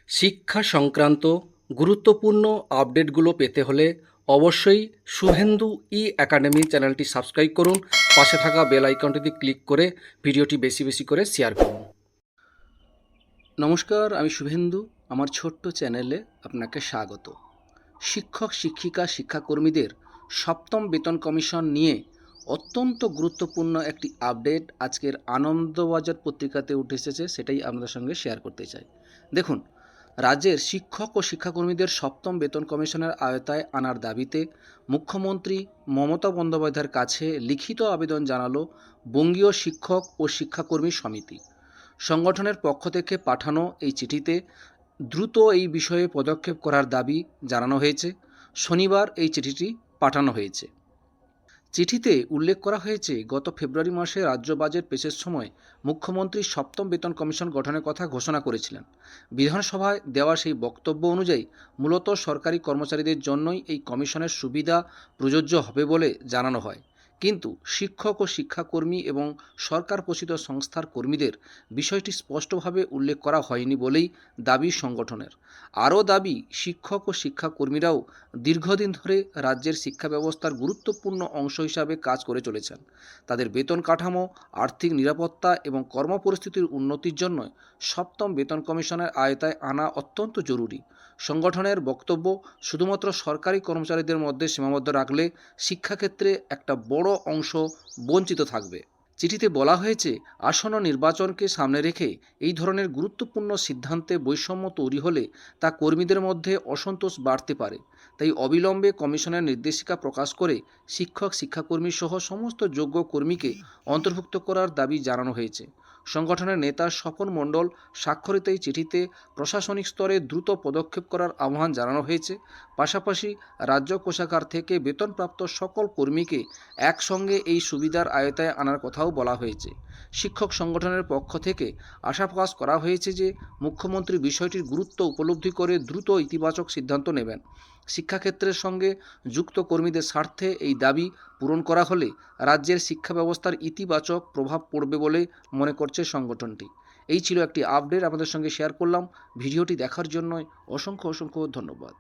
শিক্ষা সংক্রান্ত গুরুত্বপূর্ণ আপডেটগুলো পেতে হলে অবশ্যই শুভেন্দু ই একাডেমি চ্যানেলটি সাবস্ক্রাইব করুন। পাশে থাকা বেল আইকনটিতে ক্লিক করে ভিডিওটি বেশি বেশি করে শেয়ার করুন। নমস্কার, আমি শুভেন্দু। আমার ছোট্ট চ্যানেলে আপনাকে স্বাগত। শিক্ষক শিক্ষিকা শিক্ষাকর্মীদের সপ্তম বেতন কমিশন নিয়ে অত্যন্ত গুরুত্বপূর্ণ একটি আপডেট আজকের আনন্দবাজার পত্রিকাতে উঠে এসেছে, সেটাই আপনাদের সঙ্গে শেয়ার করতে চাই। দেখুন, রাজ্যের শিক্ষক ও শিক্ষাকর্মীদের সপ্তম বেতন কমিশনের আওতায় আনার দাবিতে মুখ্যমন্ত্রী মমতা বন্দ্যোপাধ্যায়ের কাছে লিখিত আবেদন জানালো বঙ্গীয় শিক্ষক ও শিক্ষাকর্মী সমিতি। সংগঠনের পক্ষ থেকে পাঠানো এই চিঠিতে দ্রুত এই বিষয়ে পদক্ষেপ করার দাবি জানানো হয়েছে। শনিবার এই চিঠিটি পাঠানো হয়েছে। চিঠিতে উল্লেখ করা হয়েছে, গত ফেব্রুয়ারি মাসে রাজ্য বাজেট পেশের সময় মুখ্যমন্ত্রী সপ্তম বেতন কমিশন গঠনের কথা ঘোষণা করেছিলেন। বিধানসভায় দেওয়া সেই বক্তব্য অনুযায়ী মূলত সরকারি কর্মচারীদের জন্যই এই কমিশনের সুবিধা প্রযোজ্য হবে বলে জানানো হয়। কিন্তু শিক্ষক ও শিক্ষাকর্মী এবং সরকার পোষিত সংস্থার কর্মীদের বিষয়টি স্পষ্টভাবে উল্লেখ করা হয়নি বলেই দাবি সংগঠনের। আরও দাবি, শিক্ষক ও শিক্ষাকর্মীরাও দীর্ঘদিন ধরে রাজ্যের শিক্ষা ব্যবস্থার গুরুত্বপূর্ণ অংশ হিসাবে কাজ করে চলেছেন। তাদের বেতন কাঠামো, আর্থিক নিরাপত্তা এবং কর্মপরিস্থিতির উন্নতির জন্য সপ্তম বেতন কমিশনের আওতায় আনা অত্যন্ত জরুরি। সংগঠনের বক্তব্য, শুধুমাত্র সরকারি কর্মচারীদের মধ্যে সীমাবদ্ধ রাখলে শিক্ষাক্ষেত্রে একটা বড় অংশ বঞ্চিত থাকবে। চিঠিতে বলা হয়েছে, আসন্ন নির্বাচনকে সামনে রেখে এই ধরনের গুরুত্বপূর্ণ সিদ্ধান্তে বৈষম্য তৈরি হলে তা কর্মীদের মধ্যে অসন্তোষ বাড়তে পারে। তাই অবিলম্বে কমিশনের নির্দেশিকা প্রকাশ করে শিক্ষক শিক্ষাকর্মী সহ সমস্ত যোগ্য কর্মীকে অন্তর্ভুক্ত করার দাবি জানানো হয়েছে। সংগঠনের নেতা স্বপন মণ্ডল স্বাক্ষরিত এই চিঠিতে প্রশাসনিক স্তরে দ্রুত পদক্ষেপ করার আহ্বান জানানো হয়েছে। পাশাপাশি রাজ্য কোষাগার থেকে বেতনপ্রাপ্ত সকল কর্মীকে একসঙ্গে এই সুবিধার আওতায় আনার কথাও বলা হয়েছে। শিক্ষক সংগঠনের পক্ষ থেকে আশা প্রকাশ করা হয়েছে যে মুখ্যমন্ত্রী বিষয়টির গুরুত্ব উপলব্ধি করে দ্রুত ইতিবাচক সিদ্ধান্ত নেবেন। শিক্ষাক্ষেত্রের সঙ্গে যুক্ত কর্মীদের স্বার্থে এই দাবি পূরণ করা হলে রাজ্যের শিক্ষা ব্যবস্থার ইতিবাচক প্রভাব পড়বে বলে মনে করছে সংগঠনটি। এই ছিল একটি আপডেট, আপনাদের সঙ্গে শেয়ার করলাম। ভিডিওটি দেখার জন্য অসংখ্য ধন্যবাদ।